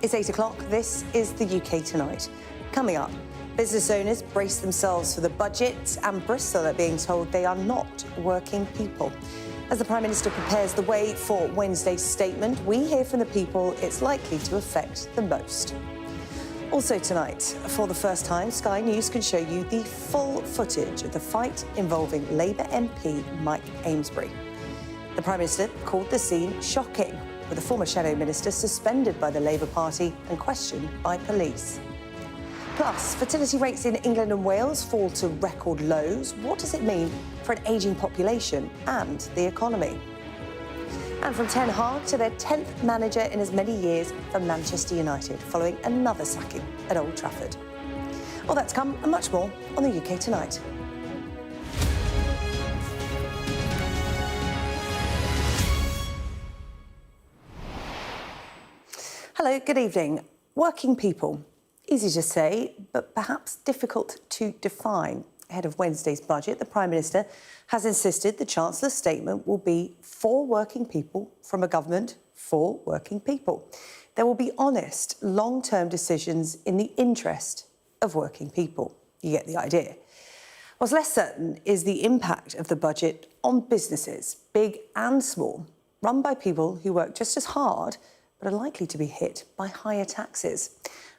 It's 8 o'clock. This is the UK Tonight. Coming up, business owners brace themselves for the budget, and Bristol are being told they are not working people. As the Prime Minister prepares the way for Wednesday's statement, we hear from the people it's likely to affect the most. Also tonight, for the first time, Sky News can show you the full footage of the fight involving Labour MP Mike Amesbury. The Prime Minister called the scene shocking, with a former Shadow Minister suspended by the Labour Party and questioned by police. Plus, fertility rates in England and Wales fall to record lows. What does it mean for an ageing population and the economy? And from Ten Hag to their 10th manager in as many years for Manchester United, following another sacking at Old Trafford. All that's come and much more on the UK Tonight. Hello, good evening. Working people. Easy to say, but perhaps difficult to define. Ahead of Wednesday's budget, the Prime Minister has insisted the Chancellor's statement will be for working people from a government for working people. There will be honest, long-term decisions in the interest of working people. You get the idea. What's less certain is the impact of the budget on businesses, big and small, run by people who work just as hard but are likely to be hit by higher taxes.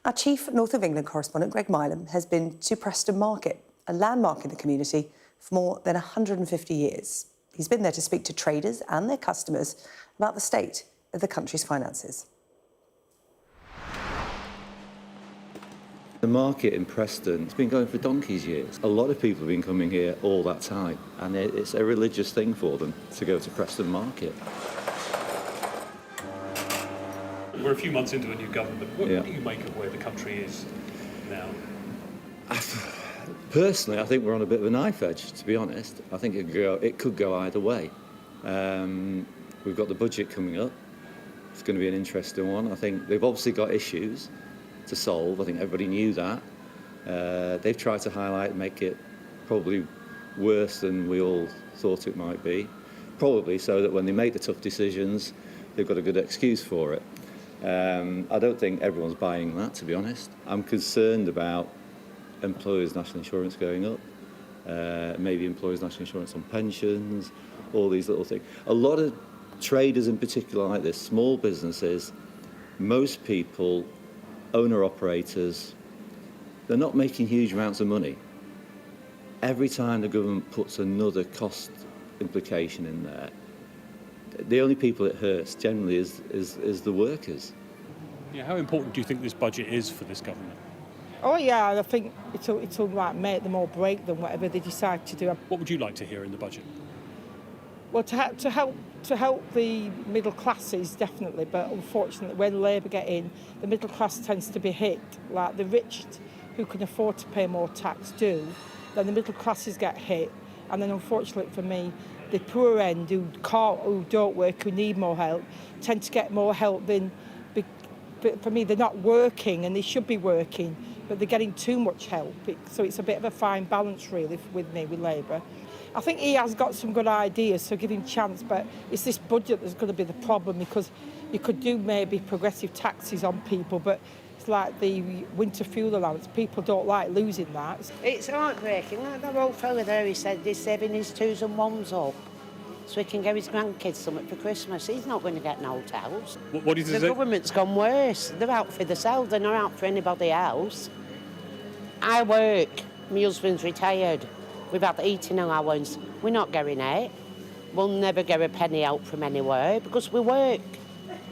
Our chief North of England correspondent, Greg Milam, has been to Preston Market, a landmark in the community, for more than 150 years. He's been there to speak to traders and their customers about the state of the country's finances. The market in Preston, it's been going for donkey's years. A lot of people have been coming here all that time, and it's a religious thing for them to go to Preston Market. We're a few months into a new government. What do you make of where the country is now? Personally, I think we're on a bit of a knife edge, to be honest. I think it could go either way. We've got the budget coming up. It's going to be an interesting one. I think they've obviously got issues to solve. I think everybody knew that. They've tried to highlight, make it probably worse than we all thought it might be. Probably so that when they make the tough decisions, they've got a good excuse for it. I don't think everyone's buying that, to be honest. I'm concerned about employers' national insurance going up, maybe employers' national insurance on pensions, all these little things. A lot of traders in particular like this, small businesses, most people, owner-operators, they're not making huge amounts of money. Every time the government puts another cost implication in there, the only people it hurts generally is the workers. Yeah, how important do you think this budget is for this government? Oh yeah, I think it'll like make them or break them, whatever they decide to do. What would you like to hear in the budget? Well, to help the middle classes definitely, but unfortunately, when Labour get in, the middle class tends to be hit. Like the rich, who can afford to pay more tax, do. Then the middle classes get hit, and then unfortunately for me, the poor end who don't work, who need more help, tend to get more help than. But for me, they're not working, and they should be working, but they're getting too much help. So it's a bit of a fine balance, really, with Labour. I think he has got some good ideas, so give him a chance, but it's this budget that's going to be the problem, because you could do maybe progressive taxes on people, but it's like the winter fuel allowance. People don't like losing that. It's heartbreaking. Like that old fella there, he said he's saving his 2s and 1s up so he can give his grandkids something for Christmas. He's not going to get no house. What is the government's gone worse. They're out for themselves. They're not out for anybody else. I work. My husband's retired. We've had eating allowance. We're not getting it. We'll never get a penny out from anywhere because we work.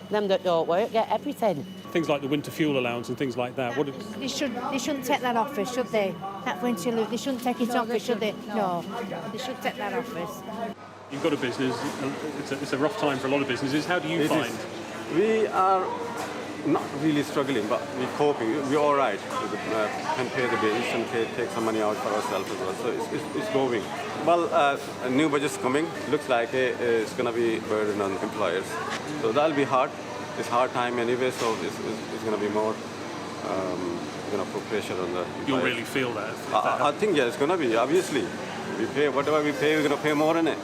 Them that don't work get everything. Things like the winter fuel allowance and things like that. They shouldn't take that off us, should they? That winter, they shouldn't take it off us, should they? No, they should take that off us. You've got a business. It's a rough time for a lot of businesses. How do you find? We are not really struggling, but we're coping. We're all right. We can pay the bills and take some money out for ourselves as well. So it's going. Well, a new budget's coming. Looks like it's going to be a burden on employers. So that'll be hard. It's hard time anyway, so it's going to be more, going to put pressure on the employers. You'll really feel that? I think, yeah, it's going to be, obviously. We pay, whatever we pay, we're going to pay more in it.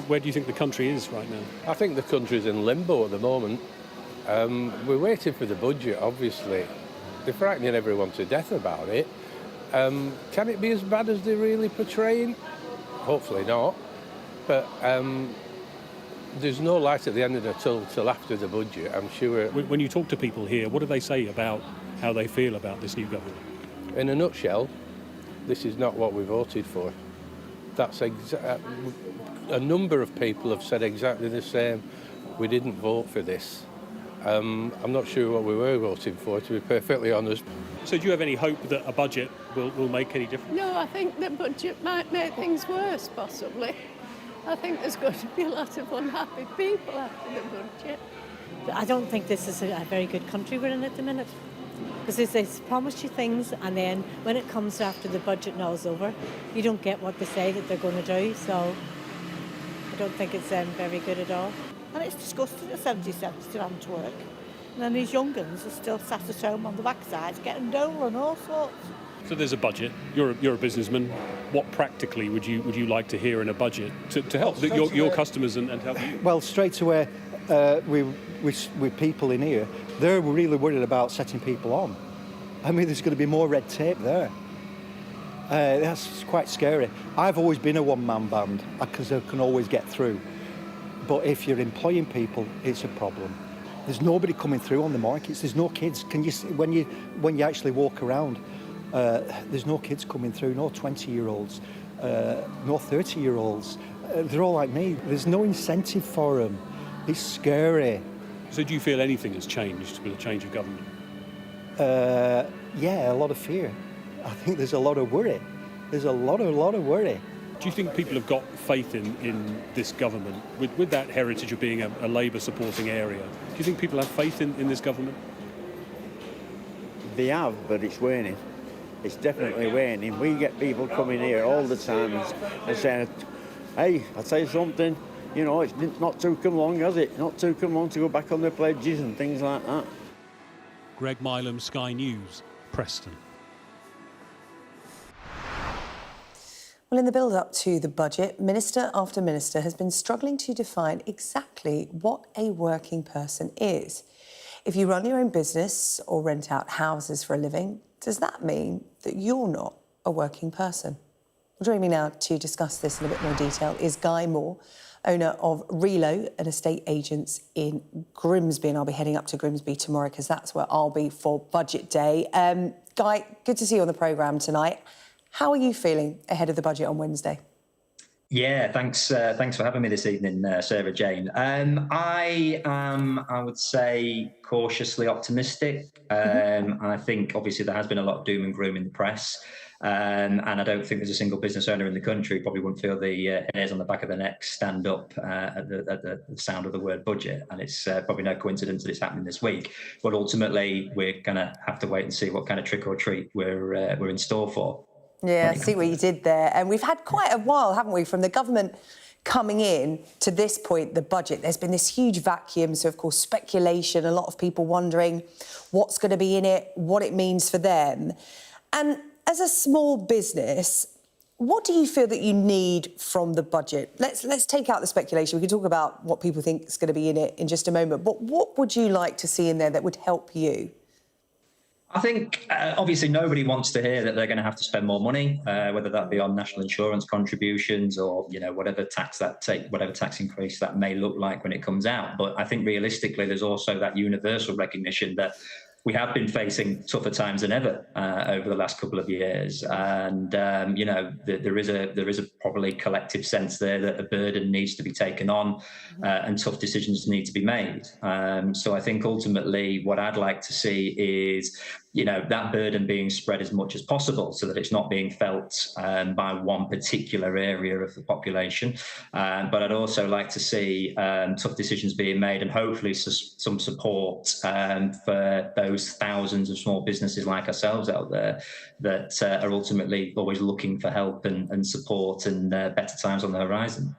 Where do you think the country is right now? I think the country's in limbo at the moment. We're waiting for the budget, obviously. They're frightening everyone to death about it. Can it be as bad as they're really portraying? Hopefully not. But there's no light at the end of the tunnel till after the budget, I'm sure. When you talk to people here, what do they say about how they feel about this new government? In a nutshell, this is not what we voted for. That's a number of people have said exactly the same. We didn't vote for this. I'm not sure what we were voting for, to be perfectly honest. So do you have any hope that a budget will make any difference? No, I think the budget might make things worse, possibly. I think there's going to be a lot of unhappy people after the budget. I don't think this is a very good country we're in at the minute. Because they promise you things, and then when it comes after the budget and all's over, you don't get what they say that they're going to do. So I don't think it's very good at all. And it's disgusting at 77 still having to work. And then these young guns are still sat at home on the backsides getting dole and all sorts. So there's a budget. You're a businessman. What practically would you like to hear in a budget to help your customers and help you? Well, straight away, with people in here, they're really worried about setting people on. I mean, there's going to be more red tape there. That's quite scary. I've always been a one-man band because I can always get through. But if you're employing people, it's a problem. There's nobody coming through on the markets. There's no kids. Can you see, when you actually walk around, there's no kids coming through, no 20-year-olds, no 30-year-olds. They're all like me. There's no incentive for them. It's scary. So do you feel anything has changed with the change of government? Yeah, a lot of fear. I think there's a lot of worry. There's a lot of worry. Do you think people have got faith in this government? With that heritage of being a Labour supporting area, do you think people have faith in this government? They have, but it's waning. It's definitely waning. We get people coming here all the time and saying, hey, I'll tell you something, you know, it's not too come long, has it? Not too come long to go back on the pledges and things like that. Greg Milam, Sky News, Preston. Well, in the build-up to the budget, minister after minister has been struggling to define exactly what a working person is. If you run your own business or rent out houses for a living, does that mean that you're not a working person? Well, joining me now to discuss this in a bit more detail is Guy Moore, owner of Relo, an estate agents in Grimsby, and I'll be heading up to Grimsby tomorrow because that's where I'll be for Budget Day. Guy, good to see you on the programme tonight. How are you feeling ahead of the budget on Wednesday? Yeah, thanks for having me this evening, Sarah-Jane. I am, I would say, cautiously optimistic. I think, obviously, there has been a lot of doom and gloom in the press. And I don't think there's a single business owner in the country who probably wouldn't feel the hairs on the back of their neck stand up at the sound of the word budget. And it's probably no coincidence that it's happening this week. But ultimately, we're going to have to wait and see what kind of trick or treat we're in store for. Yeah, I see what you did there. And we've had quite a while, haven't we, from the government coming in to this point, the budget. There's been this huge vacuum, so, of course, speculation, a lot of people wondering what's going to be in it, what it means for them. And as a small business, what do you feel that you need from the budget? Let's take out the speculation. We can talk about what people think is going to be in it in just a moment. But what would you like to see in there that would help you? I think, obviously, nobody wants to hear that they're going to have to spend more money, whether that be on national insurance contributions or, you know, whatever tax increase that may look like when it comes out. But I think realistically, there's also that universal recognition that we have been facing tougher times than ever over the last couple of years, and you know, there is a probably collective sense there that a burden needs to be taken on, and tough decisions need to be made. So I think ultimately, what I'd like to see is, you know, that burden being spread as much as possible, so that it's not being felt by one particular area of the population. But I'd also like to see tough decisions being made, and hopefully some support for those thousands of small businesses like ourselves out there that are ultimately always looking for help and support and better times on the horizon.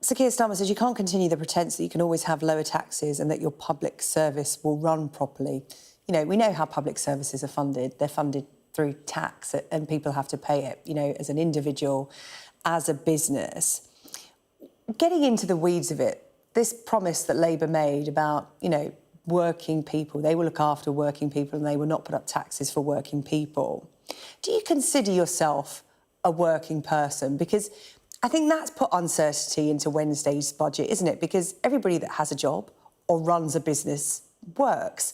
Sir Keir Starmer says you can't continue the pretence that you can always have lower taxes and that your public service will run properly. You know, we know how public services are funded. They're funded through tax and people have to pay it, you know, as an individual, as a business. Getting into the weeds of it this promise that Labour made about, working people, they will look after working people and they will not put up taxes for working people. Do you consider yourself a working person? Because I think that's put uncertainty into Wednesday's budget, isn't it? Because everybody that has a job or runs a business works.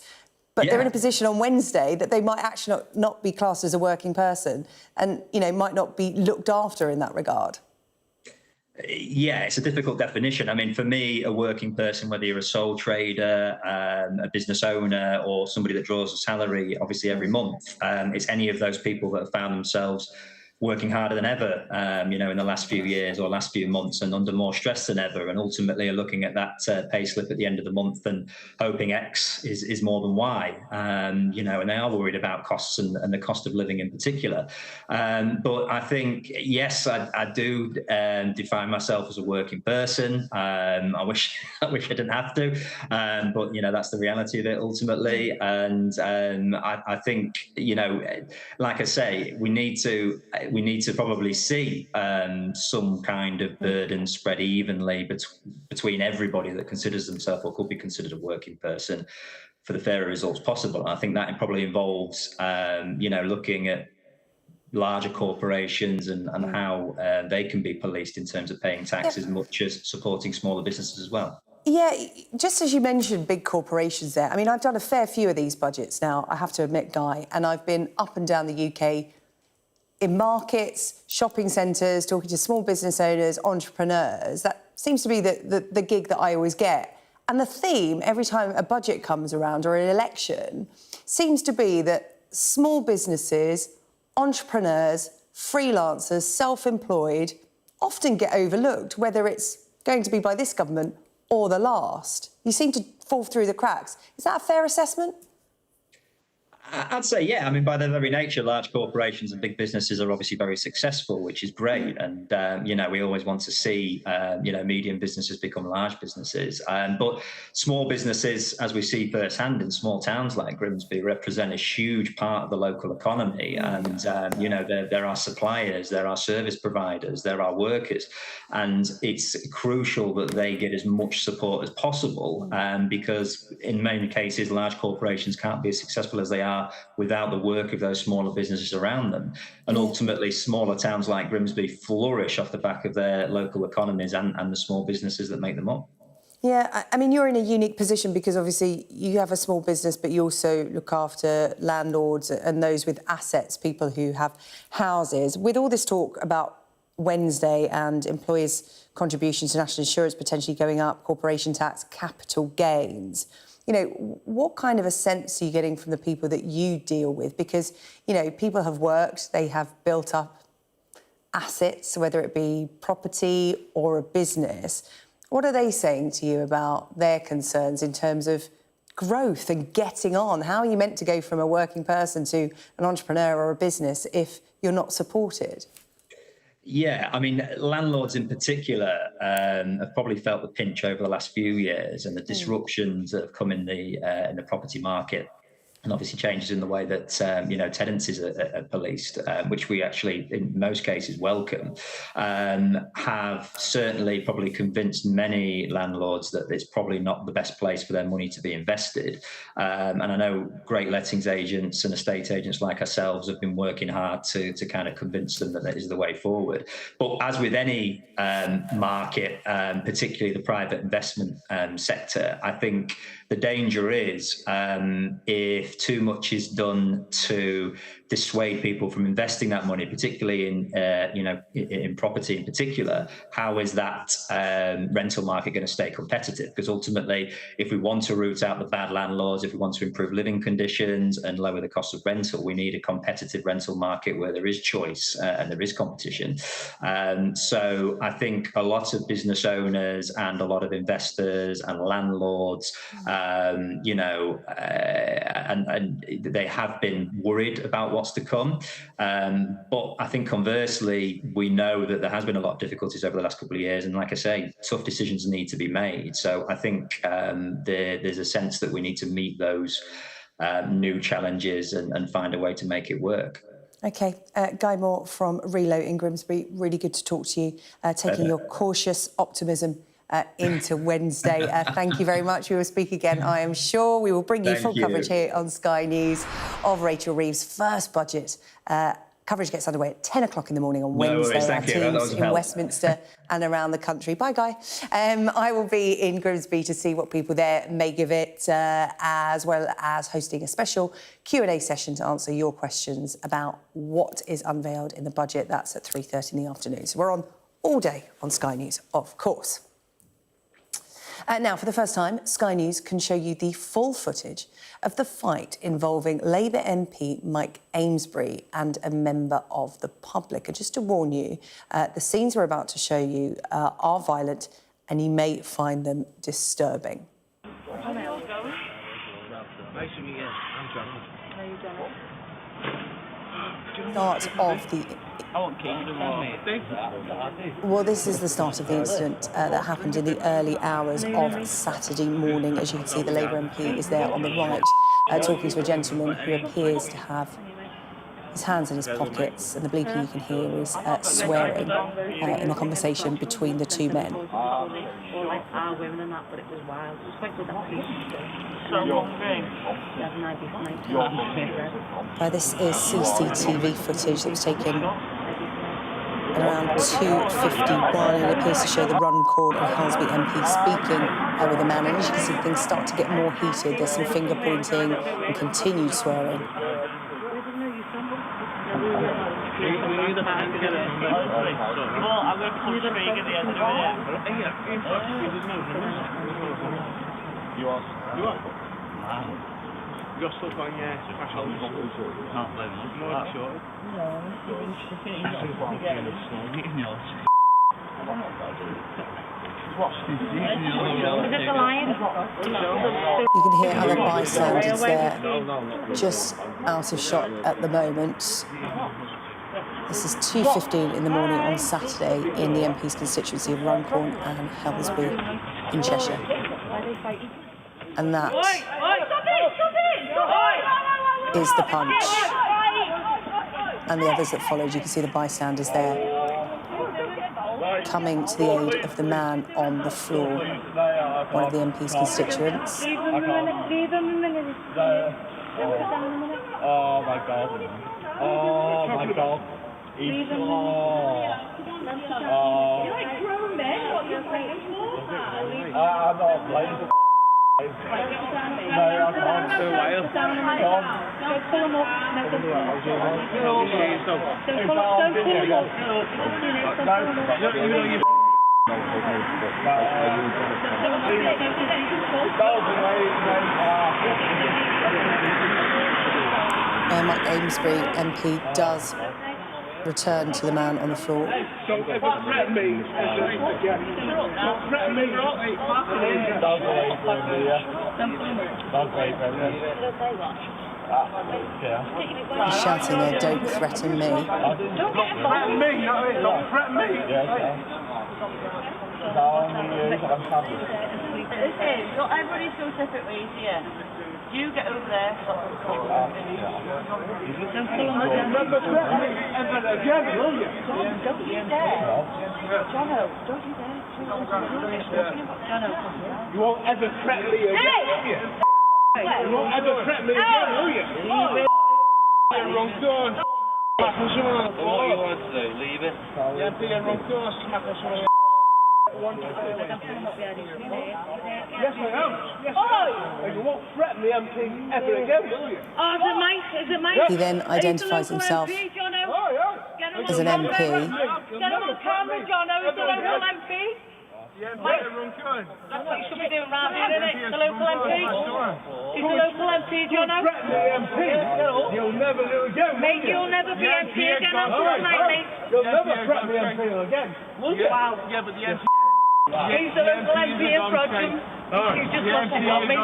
But they're in a position on Wednesday that they might actually not be classed as a working person and, might not be looked after in that regard. Yeah, it's a difficult definition. I mean, for me, a working person, whether you're a sole trader, a business owner, or somebody that draws a salary, obviously every month, it's any of those people that have found themselves working harder than ever, in the last few years or last few months, and under more stress than ever, and ultimately are looking at that pay slip at the end of the month and hoping X is more than Y, and they are worried about costs and the cost of living in particular. But I think, yes, I do define myself as a working person. I wish I didn't have to, but that's the reality of it ultimately. And I think, like I say, we need to probably see some kind of burden spread evenly between everybody that considers themselves or could be considered a working person for the fairer results possible. I think that probably involves, looking at larger corporations and how they can be policed in terms of paying tax as much as supporting smaller businesses as well. Yeah, just as you mentioned big corporations there, I mean, I've done a fair few of these budgets now, I have to admit, Guy, and I've been up and down the UK in markets, shopping centres, talking to small business owners, entrepreneurs. That seems to be the gig that I always get. And the theme, every time a budget comes around or an election, seems to be that small businesses, entrepreneurs, freelancers, self-employed, often get overlooked, whether it's going to be by this government or the last. You seem to fall through the cracks. Is that a fair assessment? I'd say, yeah. I mean, by their very nature, large corporations and big businesses are obviously very successful, which is great. And, we always want to see, medium businesses become large businesses. But small businesses, as we see firsthand in small towns like Grimsby, represent a huge part of the local economy. And, there are suppliers, there are service providers, there are workers. And it's crucial that they get as much support as possible because in many cases, large corporations can't be as successful as they are without the work of those smaller businesses around them. And ultimately, smaller towns like Grimsby flourish off the back of their local economies and the small businesses that make them up. Yeah, I mean, you're in a unique position because obviously you have a small business, but you also look after landlords and those with assets, people who have houses. With all this talk about Wednesday and employers' contributions to national insurance potentially going up, corporation tax, capital gains, what kind of a sense are you getting from the people that you deal with? Because, people have worked, they have built up assets, whether it be property or a business. What are they saying to you about their concerns in terms of growth and getting on? How are you meant to go from a working person to an entrepreneur or a business if you're not supported? Yeah, I mean, landlords in particular have probably felt the pinch over the last few years, and the disruptions that have come in the property market, and obviously changes in the way that tenancies are policed, which we actually in most cases welcome, have certainly probably convinced many landlords that it's probably not the best place for their money to be invested. And I know great lettings agents and estate agents like ourselves have been working hard to kind of convince them that that is the way forward. But as with any market, particularly the private investment sector, I think the danger is if too much is done to dissuade people from investing that money, particularly in property in particular, how is that rental market going to stay competitive? Because ultimately, if we want to root out the bad landlords, if we want to improve living conditions and lower the cost of rental, we need a competitive rental market where there is choice and there is competition. So I think a lot of business owners and a lot of investors and landlords, and they have been worried about what's to come. But I think conversely, we know that there has been a lot of difficulties over the last couple of years. And like I say, tough decisions need to be made. So I think there's a sense that we need to meet those new challenges and find a way to make it work. OK, Guy Moore from Relo in Grimsby, really good to talk to you, taking your cautious optimism into Wednesday. Thank you very much. We will speak again, I am sure. We will bring you full coverage here on Sky News of Rachel Reeves' first budget. Coverage gets underway at 10 o'clock in the morning on Wednesday. Our teams in Westminster and around the country. Bye, Guy. I will be in Grimsby to see what people there may give it, as well as hosting a special Q&A session to answer your questions about what is unveiled in the budget. That's at 3:30 in the afternoon. So we're on all day on Sky News, of course. Now, for the first time, Sky News can show you the full footage of the fight involving Labour MP Mike Amesbury and a member of the public. And just to warn you, the scenes we're about to show you are violent and you may find them disturbing. Start of the... Well, this is the start of the incident that happened in the early hours of Saturday morning. As you can see, the Labour MP is there on the right, talking to a gentleman who appears to have his hands in his pockets, and the bleeping you can hear is swearing in the conversation between the two men. This is CCTV footage that was taken at around 2:51, and it appears to show the Runcorn and Amesbury MP speaking with a man. And as you can see, things start to get more heated. There's some finger pointing and continued swearing. You're stuck on your threshold. You can hear other bystanders there, just out of shot at the moment. This is 2:15 in the morning on Saturday in the MP's constituency of Runcorn and Amesbury in Cheshire. And that is the punch. And the others that followed, you can see the bystanders there coming to the aid of the man on the floor, one of the MP's constituents. Oh my God. Oh my God. He's I'm not playing. No, I can't do it. Pull him up. Mike Amesbury MP does return to the man on the floor. Don't ever threaten me again. Don't threaten me. He's shouting there, "Don't threaten me." Don't threaten me. Don't threaten me. Listen, not everybody's so separate ways here. You get over there. Don't never threaten me ever again, will you? Don't you dare. Jono, don't you dare. Jono. You won't ever threaten me again, will you? You won't ever threaten me again, will you? Wrong door. Smack on someone on the floor. What you want to do? Leave it? Yeah, be a wrong door. Smack on someone. Yes, I am. Yes, I am. And you won't threaten me MP ever again, will you? Oh, is it Mike? Is it Mike? He then identifies himself as an MP. Get him on camera, Jono. He's the local MP. Mike, that's what you should be doing round here, isn't it? The local MP. He's the local MP, Jono. Threaten me MP. You'll never do it again, Mate, you'll never be MP again. I'm sorry, mate. You'll never threaten me MP again. Wow. Yeah, but the MP... He's the local MP in Frodsham. You just lost your job, mate. You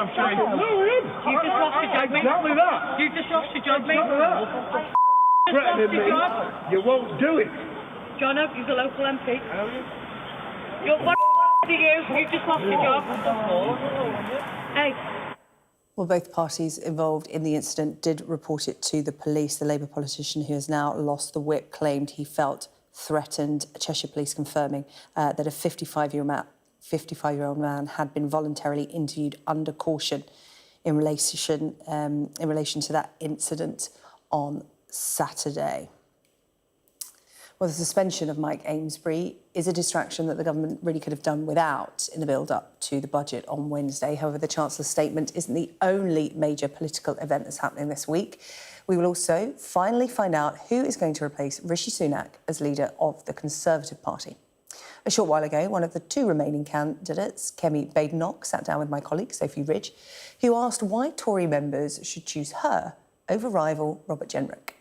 just lost your job, mate. Exactly that. You just lost your job, mate. Threatening me. You won't do it. Jono, he's a local MP. You're what to you? You just lost your job. Hey. Well, both parties involved in the incident did report it to the police. The Labour politician who has now lost the whip claimed he felt threatened. Cheshire Police confirming that a 55-year-old man had been voluntarily interviewed under caution in relation to that incident on Saturday. Well, the suspension of Mike Amesbury is a distraction that the government really could have done without in the build-up to the budget on Wednesday. However, the Chancellor's statement isn't the only major political event that's happening this week. We will also finally find out who is going to replace Rishi Sunak as leader of the Conservative Party. A short while ago, one of the two remaining candidates, Kemi Badenoch, sat down with my colleague Sophie Ridge, who asked why Tory members should choose her over rival Robert Jenrick.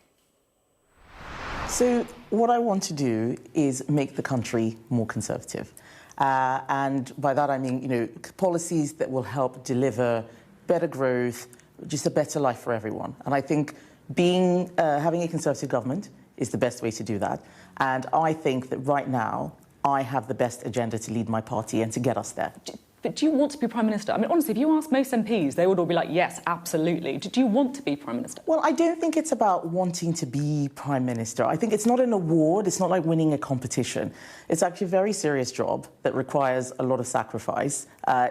So what I want to do is make the country more conservative. And by that I mean, policies that will help deliver better growth, just a better life for everyone. And I think having a Conservative government is the best way to do that. And I think that right now, I have the best agenda to lead my party and to get us there. But do you want to be Prime Minister? I mean, honestly, if you ask most MPs, they would all be like, yes, absolutely. Do you want to be Prime Minister? Well, I don't think it's about wanting to be Prime Minister. I think it's not an award. It's not like winning a competition. It's actually a very serious job that requires a lot of sacrifice.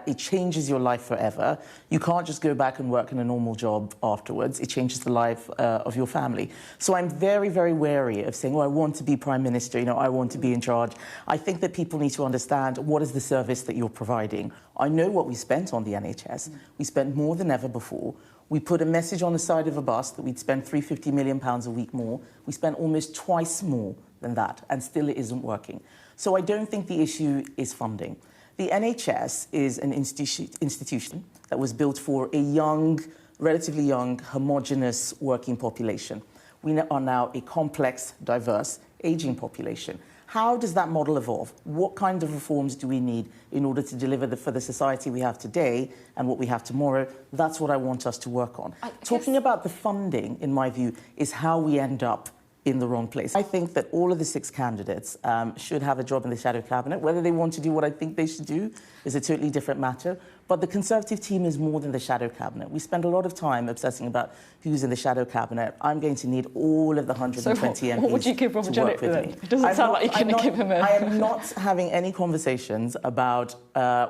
It changes your life forever. You can't just go back and work in a normal job afterwards. It changes the life of your family. So I'm very, very wary of saying, oh, I want to be Prime Minister, I want to be in charge. I think that people need to understand what is the service that you're providing. I know what we spent on the NHS. We spent more than ever before. We put a message on the side of a bus that we'd spend £350 million a week more. We spent almost twice more than that, and still it isn't working. So I don't think the issue is funding. The NHS is an institution that was built for a young, relatively young, homogenous working population. We are now a complex, diverse, ageing population. How does that model evolve? What kind of reforms do we need in order to deliver for the society we have today and what we have tomorrow? That's what I want us to work on. Talking about the funding, in my view, is how we end up in the wrong place. I think that all of the 6 candidates should have a job in the shadow cabinet. Whether they want to do what I think they should do is a totally different matter. But the Conservative team is more than the shadow cabinet. We spend a lot of time obsessing about who's in the shadow cabinet. I'm going to need all of the 120 MPs what would you give Robert Jenrick then? It doesn't sound like you're going to give him a... I am not having any conversations about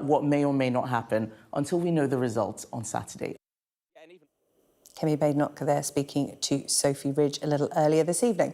what may or may not happen until we know the results on Saturday. Kemi Badenoch there speaking to Sophie Ridge a little earlier this evening.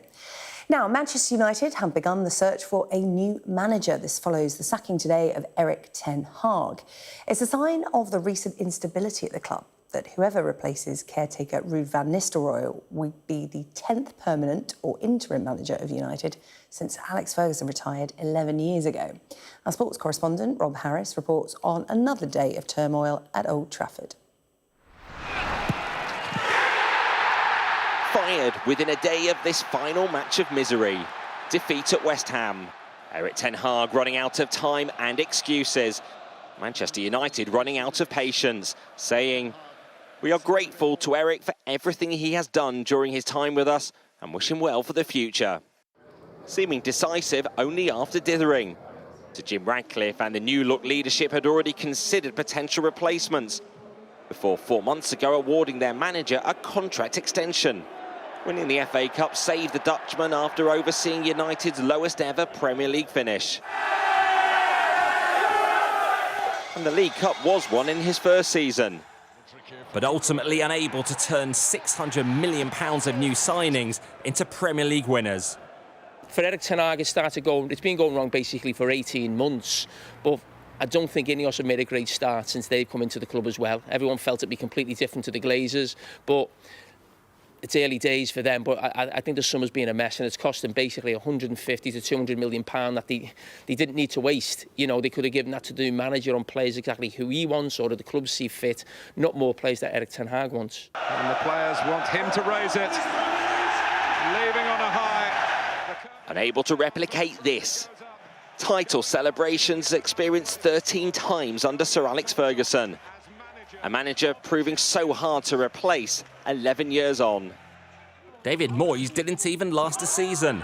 Now, Manchester United have begun the search for a new manager. This follows the sacking today of Erik ten Hag. It's a sign of the recent instability at the club that whoever replaces caretaker Ruud van Nistelrooy will be the 10th permanent or interim manager of United since Alex Ferguson retired 11 years ago. Our sports correspondent, Rob Harris, reports on another day of turmoil at Old Trafford. Fired within a day of this final match of misery. Defeat at West Ham. Erik ten Hag running out of time and excuses. Manchester United running out of patience, saying, "We are grateful to Erik for everything he has done during his time with us and wish him well for the future." Seeming decisive only after dithering. To Jim Radcliffe and the new-look leadership had already considered potential replacements before 4 months ago awarding their manager a contract extension. Winning the FA Cup saved the Dutchman after overseeing United's lowest ever Premier League finish. And the League Cup was won in his first season. But ultimately unable to turn £600 million of new signings into Premier League winners. For Erik ten Hag, it's been going wrong basically for 18 months. But I don't think Ineos have made a great start since they've come into the club as well. Everyone felt it'd be completely different to the Glazers, but it's early days for them. But I think the summer's been a mess, and it's cost them basically 150 to 200 million pound that they didn't need to waste. They could have given that to the manager on players exactly who he wants or that the club see fit, not more players that Erik ten Hag wants. And the players want him to raise it, leaving on a high. Unable to replicate this. Title celebrations experienced 13 times under Sir Alex Ferguson. A manager proving so hard to replace 11 years on. David Moyes didn't even last a season.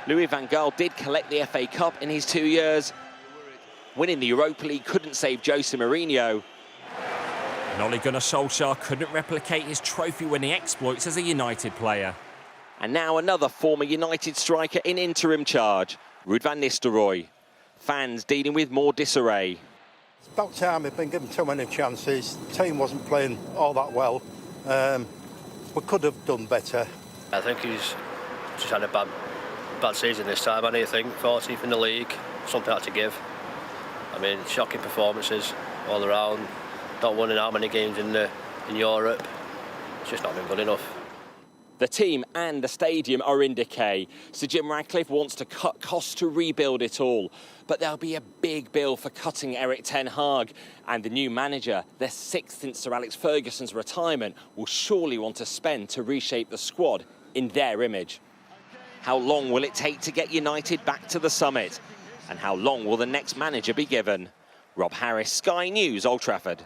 Louis van Gaal did collect the FA Cup in his 2 years. Winning the Europa League couldn't save Jose Mourinho. And Ole Gunnar Solskjaer couldn't replicate his trophy-winning exploits as a United player. And now another former United striker in interim charge, Ruud van Nistelrooy. Fans dealing with more disarray. It's about time we've been given too many chances. The team wasn't playing all that well. We could have done better. I think he's just had a bad season this time. I think 14th in the league, something had to give. I mean, shocking performances all around. Not winning how many games in Europe. It's just not been good enough. The team and the stadium are in decay. Sir Jim Ratcliffe wants to cut costs to rebuild it all. But there'll be a big bill for cutting Erik ten Hag. And the new manager, their sixth since Sir Alex Ferguson's retirement, will surely want to spend to reshape the squad in their image. How long will it take to get United back to the summit? And how long will the next manager be given? Rob Harris, Sky News, Old Trafford.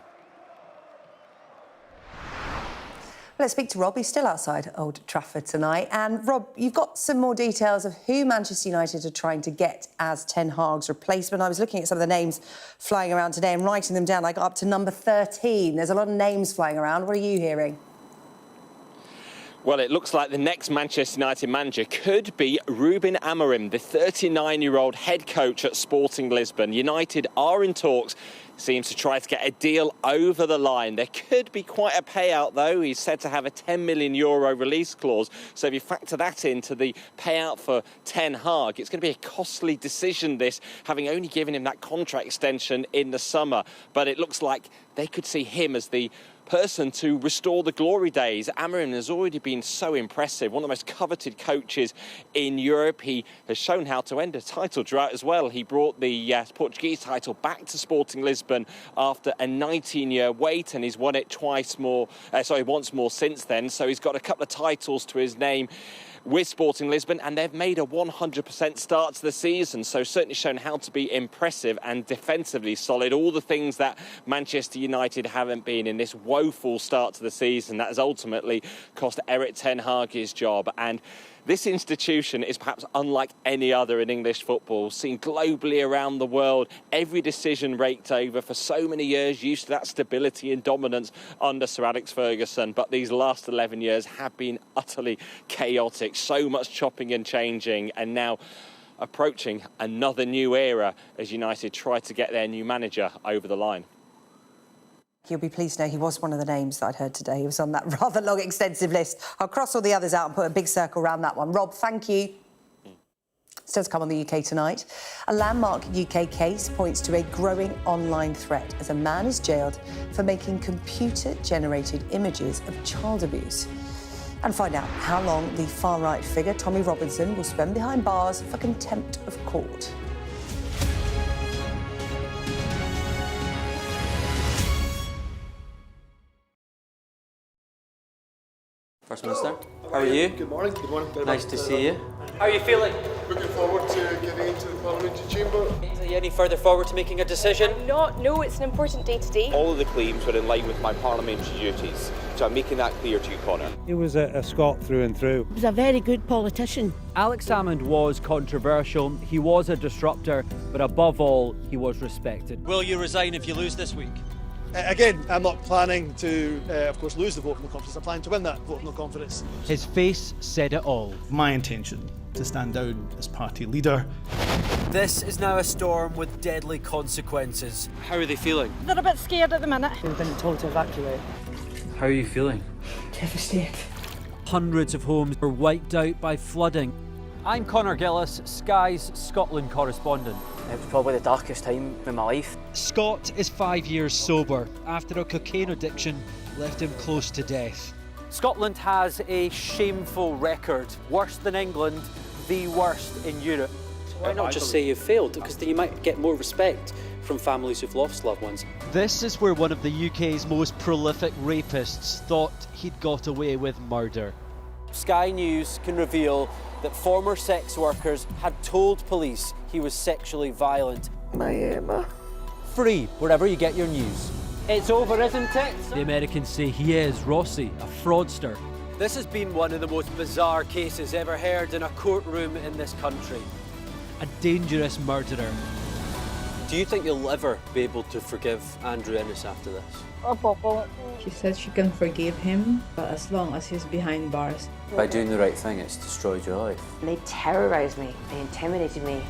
Let's speak to Rob. He's still outside Old Trafford tonight. And Rob, you've got some more details of who Manchester United are trying to get as Ten Hag's replacement. I was looking at some of the names flying around today and writing them down. I got up to number 13. There's a lot of names flying around. What are you hearing? Well, it looks like the next Manchester United manager could be Ruben Amorim, the 39-year-old head coach at Sporting Lisbon. United are in talks, seems to try to get a deal over the line. There could be quite a payout, though. He's said to have a €10 million release clause. So if you factor that into the payout for Ten Hag, it's going to be a costly decision, this, having only given him that contract extension in the summer. But it looks like they could see him as the person to restore the glory days. Amorim has already been so impressive, one of the most coveted coaches in Europe. He has shown how to end a title drought as well. He brought the Portuguese title back to Sporting Lisbon after a 19-year wait, and he's won it once more since then. So he's got a couple of titles to his name with Sporting Lisbon, and they've made a 100% start to the season, so certainly shown how to be impressive and defensively solid. All the things that Manchester United haven't been in this woeful start to the season that has ultimately cost Erik ten Hag his job. And this institution is perhaps unlike any other in English football, seen globally around the world, every decision raked over for so many years, used to that stability and dominance under Sir Alex Ferguson. But these last 11 years have been utterly chaotic, so much chopping and changing, and now approaching another new era as United try to get their new manager over the line. You'll be pleased to know he was one of the names that I'd heard today. He was on that rather long, extensive list. I'll cross all the others out and put a big circle around that one. Rob, thank you. Still to come on the UK tonight. A landmark UK case points to a growing online threat as a man is jailed for making computer-generated images of child abuse. And find out how long the far-right figure Tommy Robinson will spend behind bars for contempt of court. First Minister, how are you? Good morning. Good morning. Nice to see you. How are you feeling? Looking forward to getting into the parliamentary chamber. Are you any further forward to making a decision? No, it's an important day today. All of the claims were in line with my parliamentary duties, so I'm making that clear to you, Connor. He was a Scot through and through. He was a very good politician. Alex Salmond was controversial, he was a disruptor, but above all, he was respected. Will you resign if you lose this week? Again, I'm not planning to, of course, lose the vote of no confidence. I'm planning to win that vote of no confidence. His face said it all. My intention to stand down as party leader. This is now a storm with deadly consequences. How are they feeling? They're a bit scared at the minute. We've been told to evacuate. How are you feeling? Devastated. Hundreds of homes were wiped out by flooding. I'm Connor Gillis, Sky's Scotland correspondent. It was probably the darkest time in my life. Scott is 5 years sober after a cocaine addiction left him close to death. Scotland has a shameful record, worse than England, the worst in Europe. Why not just say you've failed? Because then you might get more respect from families who've lost loved ones. This is where one of the UK's most prolific rapists thought he'd got away with murder. Sky News can reveal that former sex workers had told police he was sexually violent. My Emma. Free wherever you get your news. It's over, isn't it? The Americans say he is Rossi, a fraudster. This has been one of the most bizarre cases ever heard in a courtroom in this country. A dangerous murderer. Do you think you'll ever be able to forgive Andrew Ennis after this? She said she can forgive him, but as long as he's behind bars. By doing the right thing, it's destroyed your life. They terrorised me, they intimidated me.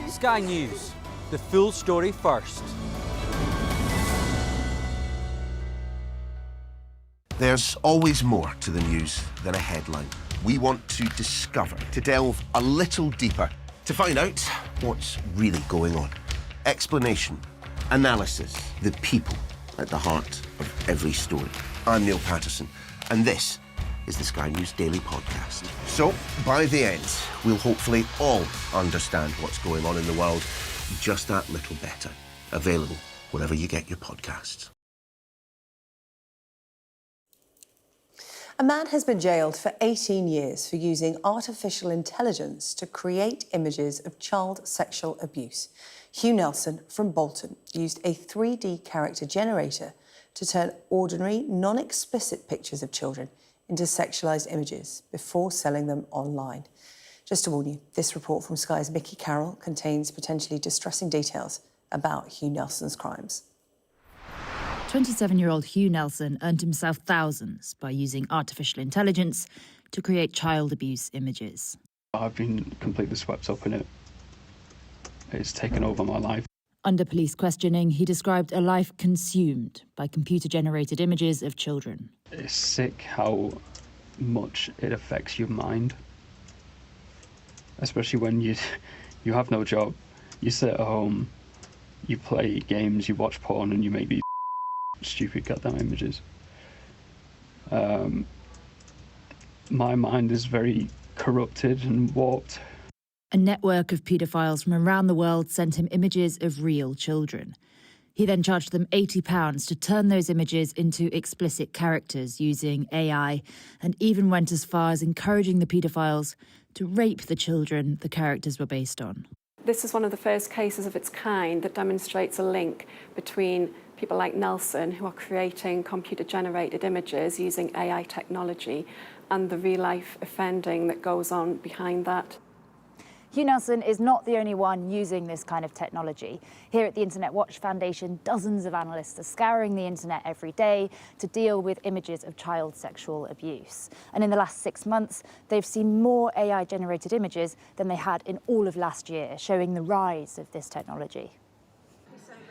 Sky News, the full story first. There's always more to the news than a headline. We want to discover, to delve a little deeper, to find out what's really going on. Explanation, analysis, the people at the heart of every story. I'm Neil Patterson, and this is the Sky News Daily Podcast. So, by the end, we'll hopefully all understand what's going on in the world just that little better. Available wherever you get your podcasts. A man has been jailed for 18 years for using artificial intelligence to create images of child sexual abuse. Hugh Nelson from Bolton used a 3D character generator to turn ordinary, non-explicit pictures of children into sexualised images before selling them online. Just to warn you, this report from Sky's Mickey Carroll contains potentially distressing details about Hugh Nelson's crimes. 27-year-old Hugh Nelson earned himself thousands by using artificial intelligence to create child abuse images. I've been completely swept up in it. It's taken over my life. Under police questioning, he described a life consumed by computer-generated images of children. It's sick how much it affects your mind. Especially when you have no job. You sit at home, you play games, you watch porn, and you make these stupid goddamn images. My mind is very corrupted and warped. A network of paedophiles from around the world sent him images of real children. He then charged them £80 to turn those images into explicit characters using AI, and even went as far as encouraging the paedophiles to rape the children the characters were based on. This is one of the first cases of its kind that demonstrates a link between people like Nelson, who are creating computer-generated images using AI technology, and the real-life offending that goes on behind that. Hugh Nelson is not the only one using this kind of technology. Here at the Internet Watch Foundation, dozens of analysts are scouring the internet every day to deal with images of child sexual abuse. And in the last 6 months, they've seen more AI-generated images than they had in all of last year, showing the rise of this technology.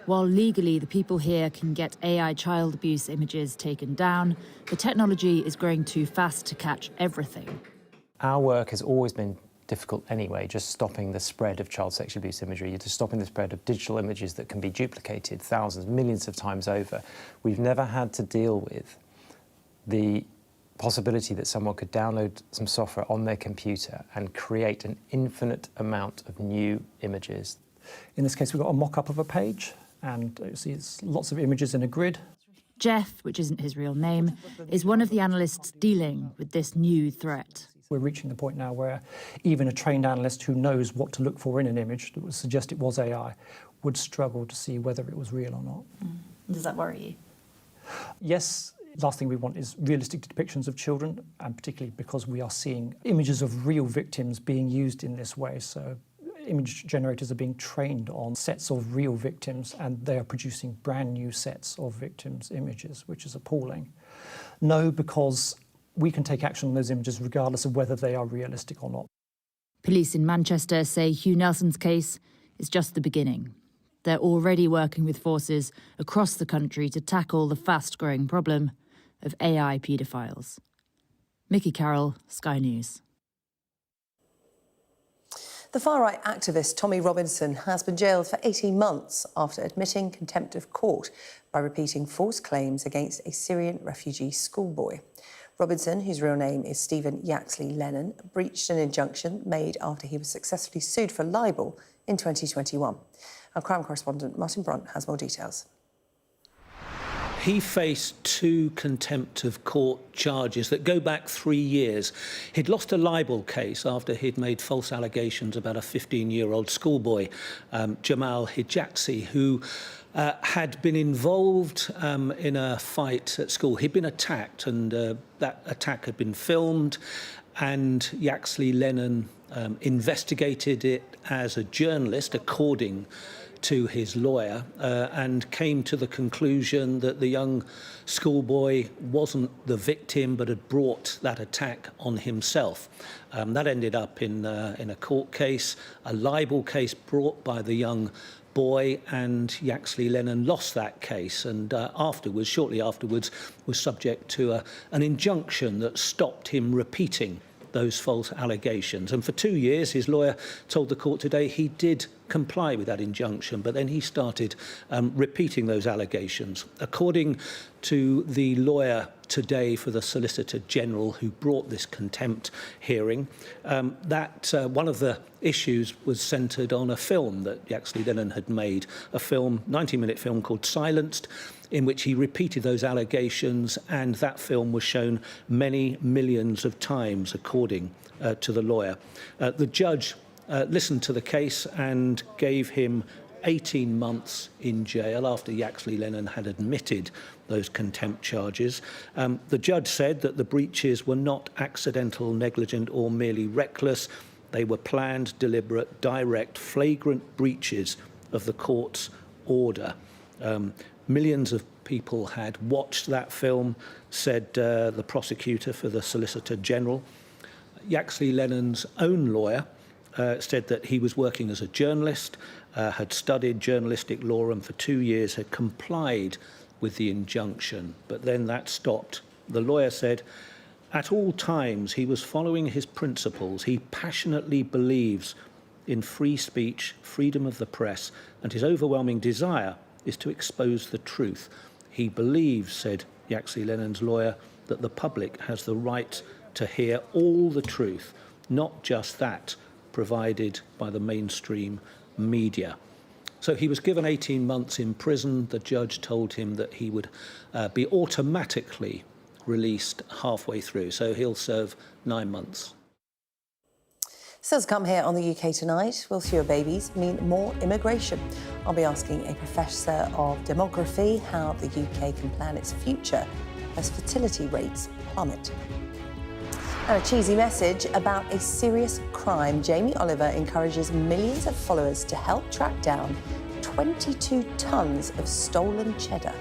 While legally the people here can get AI child abuse images taken down, the technology is growing too fast to catch everything. Our work has always been difficult anyway, just stopping the spread of child sexual abuse imagery, just stopping the spread of digital images that can be duplicated thousands, millions of times over. We've never had to deal with the possibility that someone could download some software on their computer and create an infinite amount of new images. In this case, we've got a mock-up of a page, and you see it's lots of images in a grid. Jeff, which isn't his real name, is one of the analysts dealing with this new threat. We're reaching the point now where even a trained analyst who knows what to look for in an image that would suggest it was AI would struggle to see whether it was real or not. Does that worry you? Yes. Last thing we want is realistic depictions of children, and particularly because we are seeing images of real victims being used in this way. So image generators are being trained on sets of real victims, and they are producing brand new sets of victims' images, which is appalling. No, because we can take action on those images regardless of whether they are realistic or not. Police in Manchester say Hugh Nelson's case is just the beginning. They're already working with forces across the country to tackle the fast-growing problem of AI paedophiles. Mickey Carroll, Sky News. The far-right activist Tommy Robinson has been jailed for 18 months after admitting contempt of court by repeating false claims against a Syrian refugee schoolboy. Robinson, whose real name is Stephen Yaxley Lennon, breached an injunction made after he was successfully sued for libel in 2021. Our crime correspondent Martin Brunt has more details. He faced 2 contempt of court charges that go back 3 years. He'd lost a libel case after he'd made false allegations about a 15-year-old schoolboy, Jamal Hijazi, who had been involved in a fight at school. He'd been attacked, and that attack had been filmed, and Yaxley Lennon investigated it as a journalist, according to his lawyer and came to the conclusion that the young schoolboy wasn't the victim but had brought that attack on himself. That ended up in a court case, a libel case brought by the young boy, and Yaxley Lennon lost that case, and shortly afterwards, was subject to an injunction that stopped him repeating those false allegations. And for 2 years, his lawyer told the court today he did comply with that injunction, but then he started repeating those allegations. According to the lawyer today for the Solicitor General who brought this contempt hearing, one of the issues was centred on a film that Yaxley Lennon had made, a 90-minute film called Silenced, in which he repeated those allegations, and that film was shown many millions of times, according to the lawyer. The judge listened to the case and gave him 18 months in jail after Yaxley Lennon had admitted those contempt charges. The judge said that the breaches were not accidental, negligent, or merely reckless. They were planned, deliberate, direct, flagrant breaches of the court's order. Millions of people had watched that film, said the prosecutor for the Solicitor General. Yaxley Lennon's own lawyer said that he was working as a journalist, had studied journalistic law, and for 2 years had complied with the injunction, but then that stopped. The lawyer said, at all times he was following his principles. He passionately believes in free speech, freedom of the press, and his overwhelming desire is to expose the truth. He believes, said Yaxley Lennon's lawyer, that the public has the right to hear all the truth, not just that provided by the mainstream media. So he was given 18 months in prison. The judge told him that he would be automatically released halfway through, so he'll serve 9 months. Still to come here on the UK Tonight, will fewer babies mean more immigration? I'll be asking a professor of demography how the UK can plan its future as fertility rates plummet. And a cheesy message about a serious crime. Jamie Oliver encourages millions of followers to help track down 22 tons of stolen cheddar.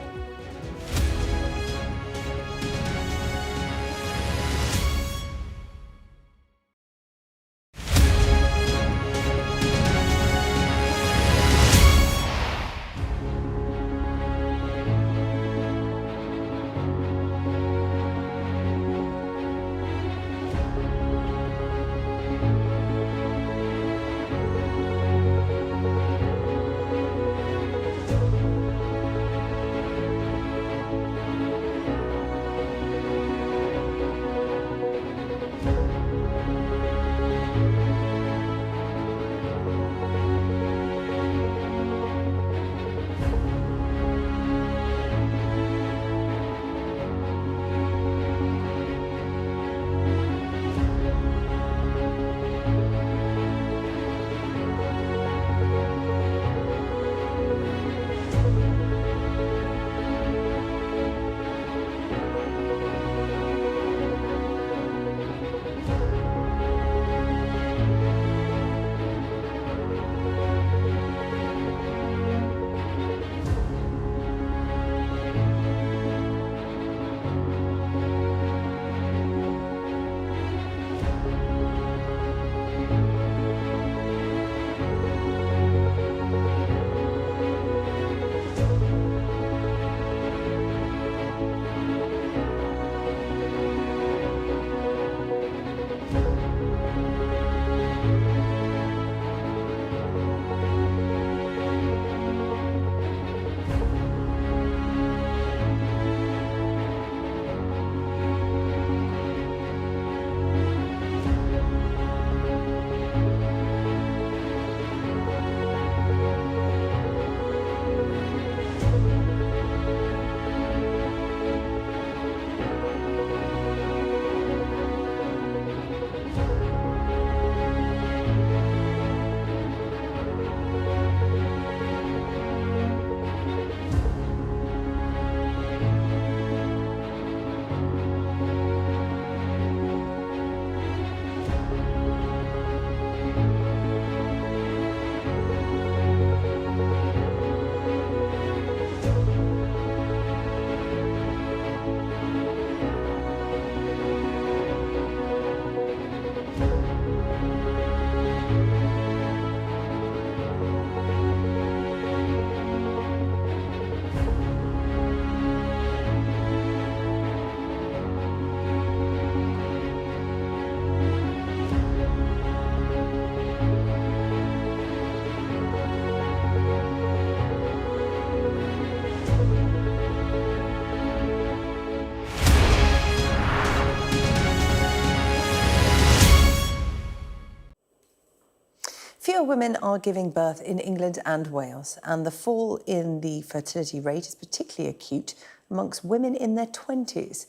Fewer women are giving birth in England and Wales, and the fall in the fertility rate is particularly acute amongst women in their 20s.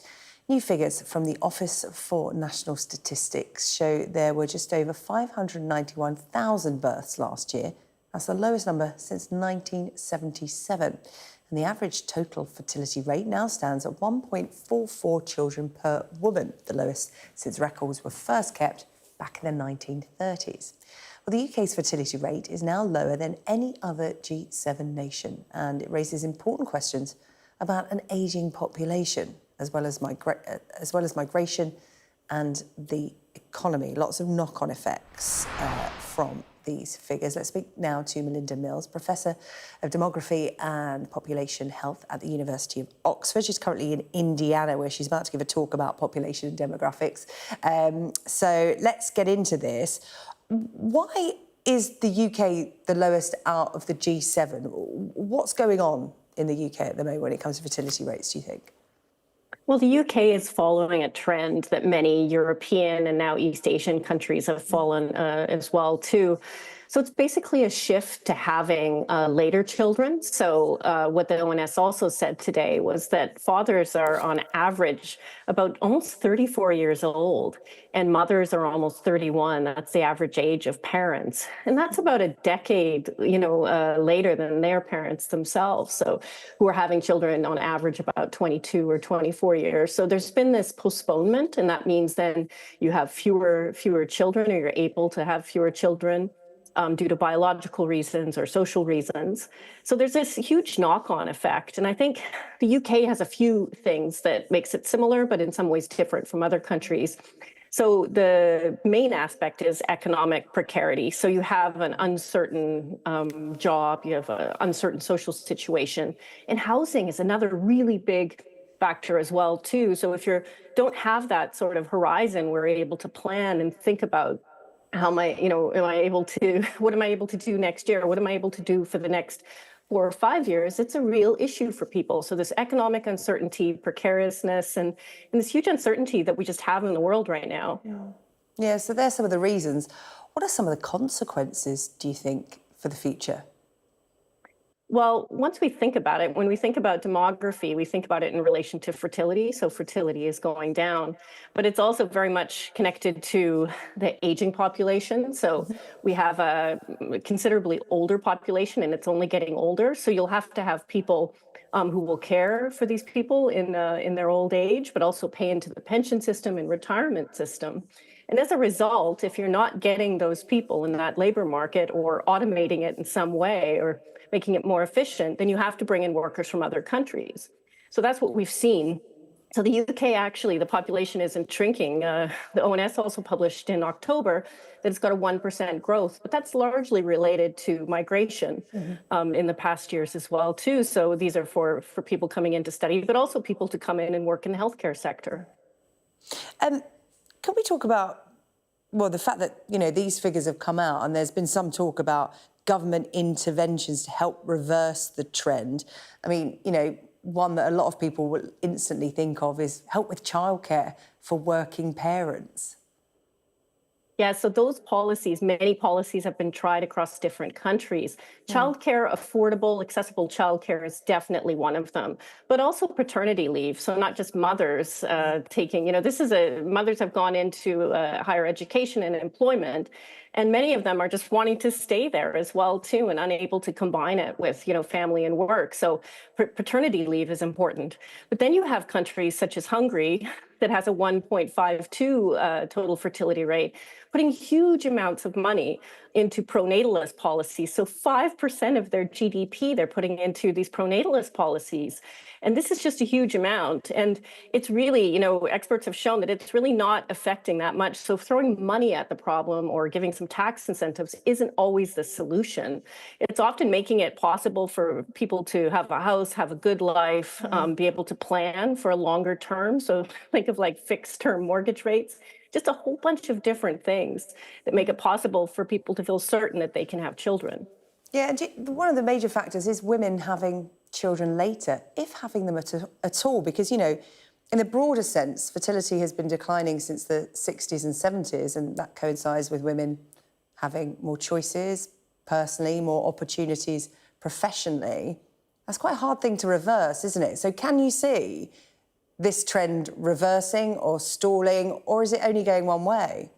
New figures from the Office for National Statistics show there were just over 591,000 births last year. That's the lowest number since 1977. And the average total fertility rate now stands at 1.44 children per woman, the lowest since records were first kept back in the 1930s. Well, the UK's fertility rate is now lower than any other G7 nation, and it raises important questions about an ageing population, as well as migration and the economy. Lots of knock-on effects from these figures. Let's speak now to Melinda Mills, Professor of Demography and Population Health at the University of Oxford. She's currently in Indiana, where she's about to give a talk about population and demographics. So let's get into this. Why is the UK the lowest out of the G7? What's going on in the UK at the moment when it comes to fertility rates, do you think? Well, the UK is following a trend that many European and now East Asian countries have followed as well, too. So it's basically a shift to having later children. So what the ONS also said today was that fathers are on average about almost 34 years old, and mothers are almost 31. That's the average age of parents. And that's about a decade, later than their parents themselves. So who are having children on average about 22 or 24 years. So there's been this postponement, and that means then you have fewer children, or you're able to have fewer children due to biological reasons or social reasons. So there's this huge knock-on effect. And I think the UK has a few things that makes it similar, but in some ways different from other countries. So the main aspect is economic precarity. So you have an uncertain job, you have an uncertain social situation. And housing is another really big factor as well, too. So if you don't have that sort of horizon, we're able to plan and think about how am I able to do next year? What am I able to do for the next 4 or 5 years? It's a real issue for people. So this economic uncertainty, precariousness, and this huge uncertainty that we just have in the world right now. Yeah, so there's some of the reasons. What are some of the consequences, do you think, for the future? Well, once we think about it, when we think about demography, we think about it in relation to fertility. So fertility is going down, but it's also very much connected to the aging population. So we have a considerably older population, and it's only getting older. So you'll have to have people who will care for these people in their old age, but also pay into the pension system and retirement system. And as a result, if you're not getting those people in that labor market or automating it in some way or making it more efficient, then you have to bring in workers from other countries. So that's what we've seen. So the UK, actually, the population isn't shrinking. The ONS also published in October that it's got a 1% growth, but that's largely related to migration in the past years as well, too. So these are for people coming in to study, but also people to come in and work in the healthcare sector. Can we talk about, the fact that, these figures have come out and there's been some talk about government interventions to help reverse the trend? I mean, one that a lot of people will instantly think of is help with childcare for working parents. Yeah, so those policies, many policies have been tried across different countries. Childcare, affordable, accessible childcare is definitely one of them, but also paternity leave. So not just mothers taking, mothers have gone into higher education and employment, and many of them are just wanting to stay there as well, too, and unable to combine it with, family and work. So paternity leave is important. But then you have countries such as Hungary that has a 1.52 total fertility rate, putting huge amounts of money into pronatalist policies. So 5% of their GDP they're putting into these pronatalist policies. And this is just a huge amount. And it's really, experts have shown that it's really not affecting that much. So throwing money at the problem or giving some tax incentives isn't always the solution. It's often making it possible for people to have a house, have a good life, be able to plan for a longer term. So think of like fixed term mortgage rates, just a whole bunch of different things that make it possible for people to feel certain that they can have children. Yeah, and one of the major factors is women having children later, if having them at all, because, in a broader sense, fertility has been declining since the 60s and 70s, and that coincides with women having more choices personally, more opportunities professionally. That's quite a hard thing to reverse, isn't it? So can you see this trend reversing or stalling, or is it only going one way?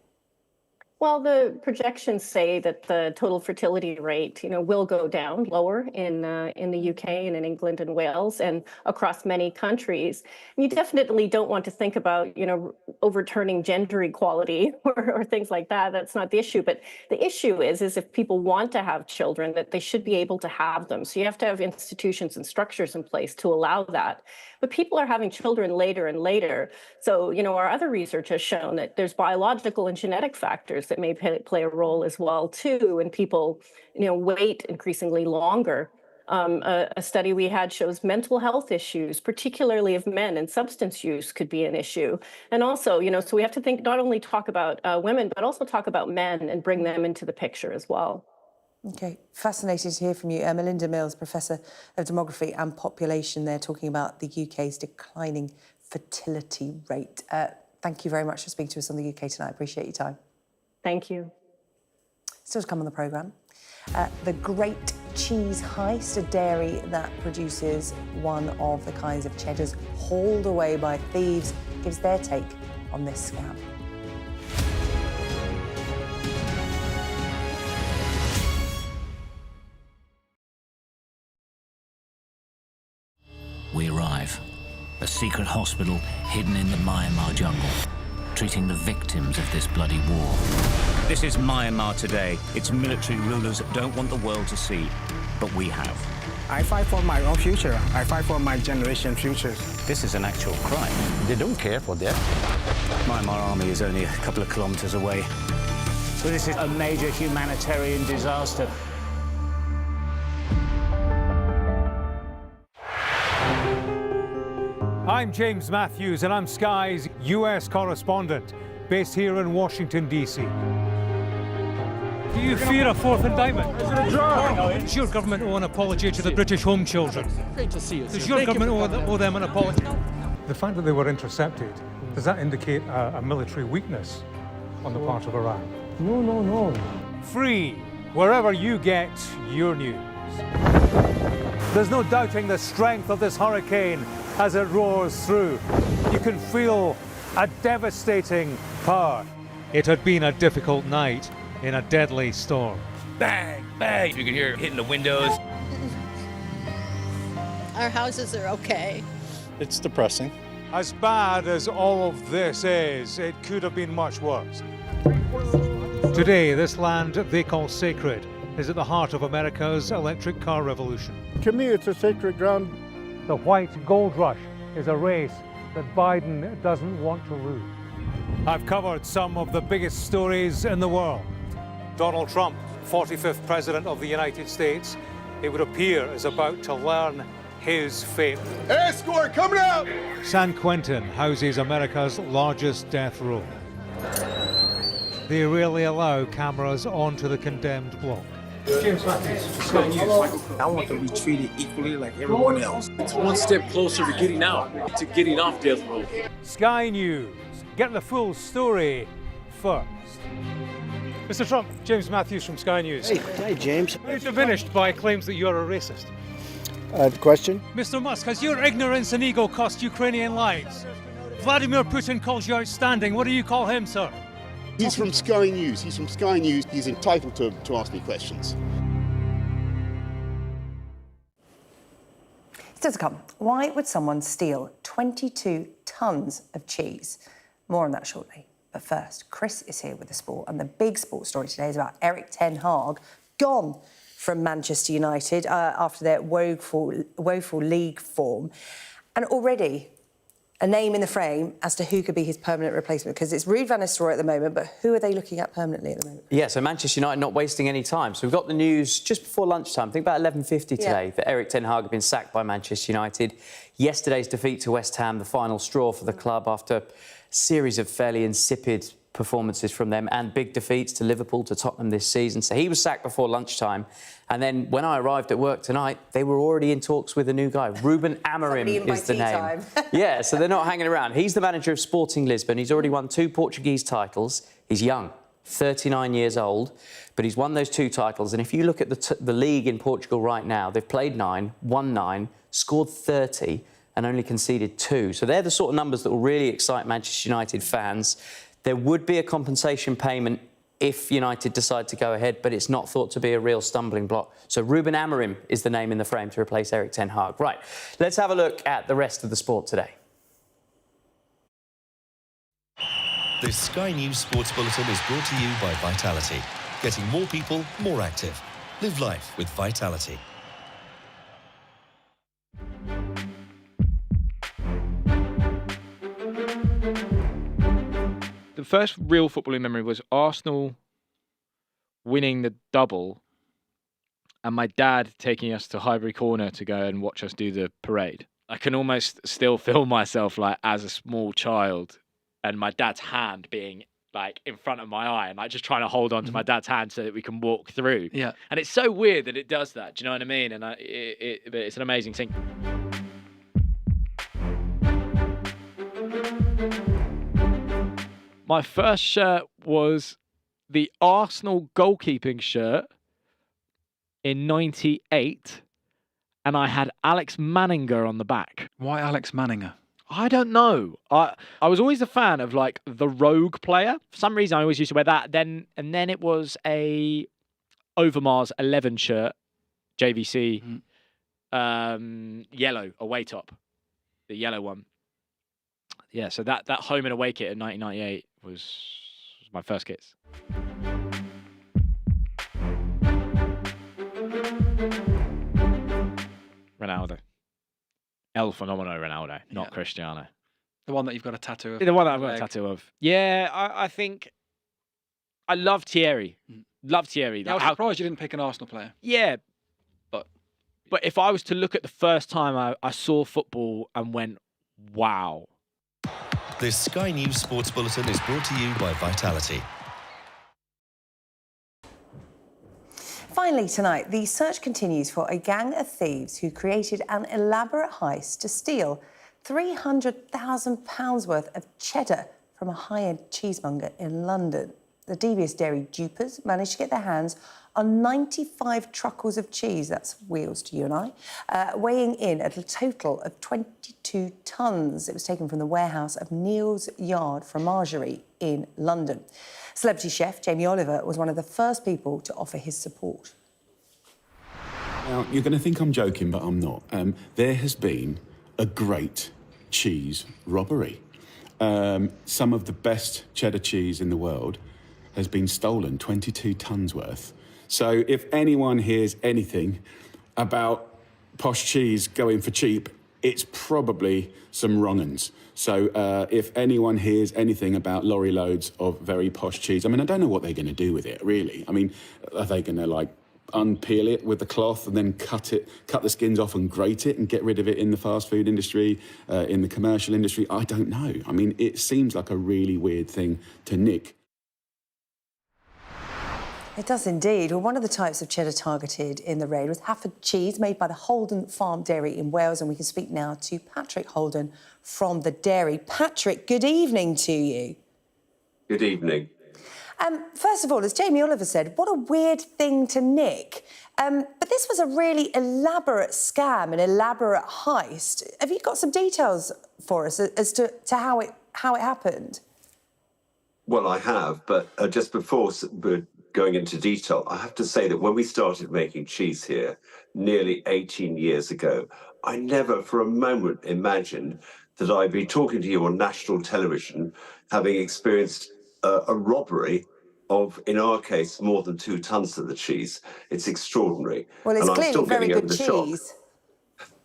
Well, the projections say that the total fertility rate, will go down lower in the UK and in England and Wales and across many countries. You definitely don't want to think about, overturning gender equality or things like that. That's not the issue. But the issue is if people want to have children, that they should be able to have them. So you have to have institutions and structures in place to allow that. But people are having children later and later. So, our other research has shown that there's biological and genetic factors that may play a role as well, too, and people, wait increasingly longer. A study we had shows mental health issues, particularly of men, and substance use could be an issue. And also, so we have to think, not only talk about women, but also talk about men and bring them into the picture as well. OK, fascinating to hear from you. Melinda Mills, Professor of Demography and Population there, talking about the UK's declining fertility rate. Thank you very much for speaking to us on the UK Tonight. I appreciate your time. Thank you. Still to come on the programme, the Great Cheese Heist, a dairy that produces one of the kinds of cheddars hauled away by thieves, gives their take on this scam. We arrive. A secret hospital hidden in the Myanmar jungle, treating the victims of this bloody war. This is Myanmar today. Its military rulers don't want the world to see, but we have. I fight for my own future. I fight for my generation's future. This is an actual crime. They don't care for that. Myanmar army is only a couple of kilometers away. So this is a major humanitarian disaster. I'm James Matthews, and I'm Sky's US correspondent, based here in Washington, D.C. Do you fear a fourth indictment? Does your government owe an apology to the British home children? Great to see you. Does your government owe them an apology? The fact that they were intercepted, does that indicate a military weakness on the part of Iran? No. Free, wherever you get your news. There's no doubting the strength of this hurricane as it roars through. You can feel a devastating power. It had been a difficult night in a deadly storm. Bang, bang. You can hear it hitting the windows. Our houses are okay. It's depressing. As bad as all of this is, it could have been much worse. Today, this land they call sacred is at the heart of America's electric car revolution. To me, it's a sacred ground. The white gold rush is a race that Biden doesn't want to lose. I've covered some of the biggest stories in the world. Donald Trump, 45th President of the United States, it would appear is about to learn his fate. Escort coming out! San Quentin houses America's largest death row. They rarely allow cameras onto the condemned block. James Matthews, Sky News. I want to be treated equally like everyone else. It's one step closer to getting out, to getting off death row. Sky News. Get the full story first. Mr. Trump, James Matthews from Sky News. Hey, James. Are you diminished by claims that you're a racist? Question? Mr. Musk, has your ignorance and ego cost Ukrainian lives? Vladimir Putin calls you outstanding. What do you call him, sir? He's from Sky News. He's from Sky News. He's entitled to ask me questions. Still to come, why would someone steal 22 tonnes of cheese? More on that shortly. But first, Chris is here with the sport, and the big sports story today is about Erik ten Hag, gone from Manchester United after their woeful league form. And already a name in the frame as to who could be his permanent replacement, because it's Ruud van Nistelrooy at the moment, but who are they looking at permanently at the moment? Yeah, so Manchester United not wasting any time. So we've got the news just before lunchtime, I think about 11:50 today, that Erik ten Hag had been sacked by Manchester United. Yesterday's defeat to West Ham, the final straw for the club after a series of fairly insipid performances from them and big defeats to Liverpool, to Tottenham this season. So he was sacked before lunchtime. And then when I arrived at work tonight, they were already in talks with a new guy. Ruben Amorim is the name. Yeah, so they're not hanging around. He's the manager of Sporting Lisbon. He's already won 2 Portuguese titles. He's young, 39 years old, but he's won those 2 titles. And if you look at the league in Portugal right now, they've played 9, won 9, scored 30, and only conceded 2. So they're the sort of numbers that will really excite Manchester United fans. There would be a compensation payment if United decide to go ahead, but it's not thought to be a real stumbling block. So Ruben Amorim is the name in the frame to replace Erik ten Hag. Right, let's have a look at the rest of the sport today. This Sky News Sports Bulletin is brought to you by Vitality. Getting more people more active. Live life with Vitality. The first real footballing memory was Arsenal winning the double and my dad taking us to Highbury Corner to go and watch us do the parade. I can almost still feel myself like as a small child and my dad's hand being like in front of my eye and like just trying to hold on to my dad's hand so that we can walk through. Yeah. And it's so weird that it does that. Do you know what I mean? And it's an amazing thing. My first shirt was the Arsenal goalkeeping shirt in '98, and I had Alex Manninger on the back. Why Alex Manninger? I don't know. I was always a fan of like the rogue player. For some reason, I always used to wear that. Then it was a Overmars 11 shirt, JVC, yellow away top, the yellow one. Yeah, so that home and away kit in 1998 was my first kits. Ronaldo. El Fenomeno Ronaldo, not Cristiano. The one that you've got a tattoo of. The one that I've got a tattoo of. Yeah, I think I love Thierry. Love Thierry. Yeah, I was surprised you didn't pick an Arsenal player. Yeah. But if I was to look at the first time I saw football and went, wow. This Sky News Sports Bulletin is brought to you by Vitality. Finally tonight, the search continues for a gang of thieves who created an elaborate heist to steal £300,000 worth of cheddar from a high-end cheesemonger in London. The devious dairy dupers managed to get their hands on 95 truckles of cheese, that's wheels to you and I, weighing in at a total of 22 tonnes. It was taken from the warehouse of Neal's Yard Fromagerie in London. Celebrity chef Jamie Oliver was one of the first people to offer his support. Now, you're going to think I'm joking, but I'm not. There has been a great cheese robbery. Some of the best cheddar cheese in the world has been stolen, 22 tonnes worth. So if anyone hears anything about posh cheese going for cheap, it's probably some wrong-uns. So if anyone hears anything about lorry loads of very posh cheese, I mean, I don't know what they're going to do with it, really. I mean, are they going to, like, unpeel it with the cloth and then cut the skins off and grate it and get rid of it in the fast food industry, in the commercial industry? I don't know. I mean, it seems like a really weird thing to nick. It does indeed. Well, one of the types of cheddar targeted in the raid was Hafford cheese, made by the Holden Farm Dairy in Wales. And we can speak now to Patrick Holden from the dairy. Patrick, good evening to you. Good evening. First of all, as Jamie Oliver said, what a weird thing to nick. But this was a really elaborate scam, an elaborate heist. Have you got some details for us as to how it happened? Well, I have, but just before going into detail, I have to say that when we started making cheese here nearly 18 years ago, I never for a moment imagined that I'd be talking to you on national television, having experienced a robbery of, in our case, more than 2 tonnes of the cheese. It's extraordinary. Well, it's and clearly I'm still very getting good over the cheese. shock.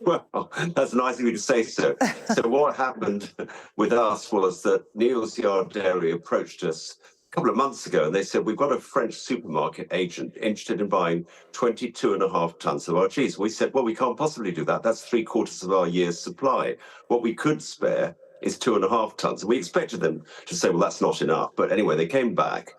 Well, that's nice of you to say so. So what happened with us was that Neal's Yard Dairy approached us a couple of months ago, and they said, we've got a French supermarket agent interested in buying 22.5 tonnes of our cheese. We said, well, we can't possibly do that. That's 3/4 of our year's supply. What we could spare is 2.5 tonnes. And we expected them to say, well, that's not enough. But anyway, they came back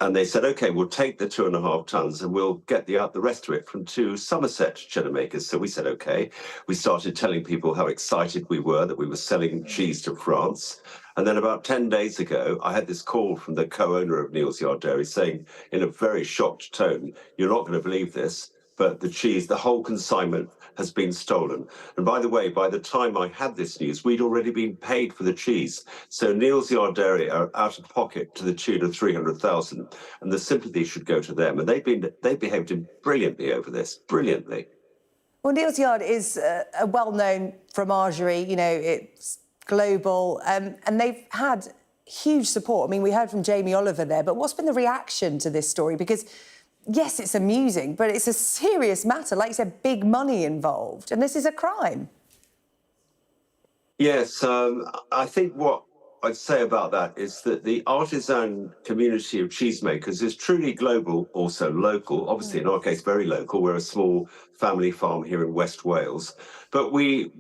And they said, OK, we'll take the 2.5 tons and we'll get the rest of it from 2 Somerset cheddar makers. So we said, OK. We started telling people how excited we were that we were selling cheese to France. And then about 10 days ago, I had this call from the co-owner of Neal's Yard Dairy saying in a very shocked tone, you're not going to believe this, but the cheese, the whole consignment has been stolen. And by the way, by the time I had this news, we'd already been paid for the cheese. So Neal's Yard Dairy are out of pocket to the tune of 300,000, and the sympathy should go to them. And they behaved brilliantly over this, brilliantly. Well, Neal's Yard is a well-known fromagerie. You know, it's global, and they've had huge support. I mean, we heard from Jamie Oliver there, but what's been the reaction to this story? Because yes, it's amusing, but it's a serious matter. Like you said, big money involved, and this is a crime. Yes, I think what I'd say about that is that the artisan community of cheesemakers is truly global, also local. Obviously, in our case, very local. We're a small family farm here in West Wales. But we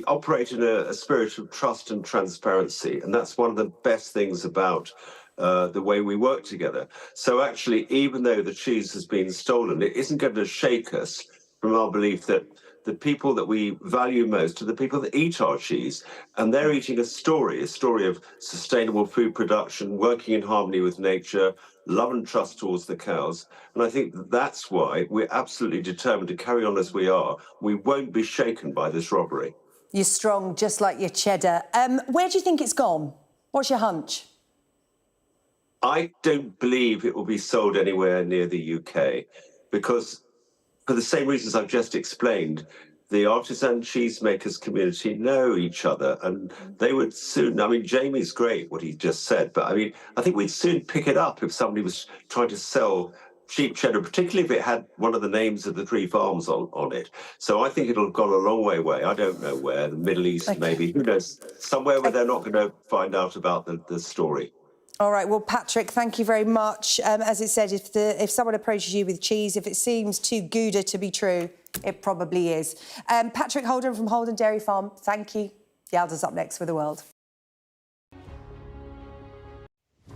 operate in a spirit of trust and transparency, and that's one of the best things about the way we work together. So actually, even though the cheese has been stolen, it isn't going to shake us from our belief that the people that we value most are the people that eat our cheese, and they're eating a story of sustainable food production, working in harmony with nature, love and trust towards the cows. And I think that's why we're absolutely determined to carry on as we are. We won't be shaken by this robbery. You're strong, just like your cheddar. Where do you think it's gone? What's your hunch? I don't believe it will be sold anywhere near the UK because, for the same reasons I've just explained, the artisan cheesemakers community know each other, and they would soon, I mean, Jamie's great, what he just said, but I mean, I think we'd soon pick it up if somebody was trying to sell cheap cheddar, particularly if it had one of the names of the 3 farms on it. So I think it'll have gone a long way away. I don't know where, the Middle East maybe, who knows, somewhere where they're not going to find out about the story. All right, well, Patrick, thank you very much. As it said, if someone approaches you with cheese, if it seems too Gouda to be true, it probably is. Patrick Holden from Holden Dairy Farm, thank you. Yalda's up next with The World.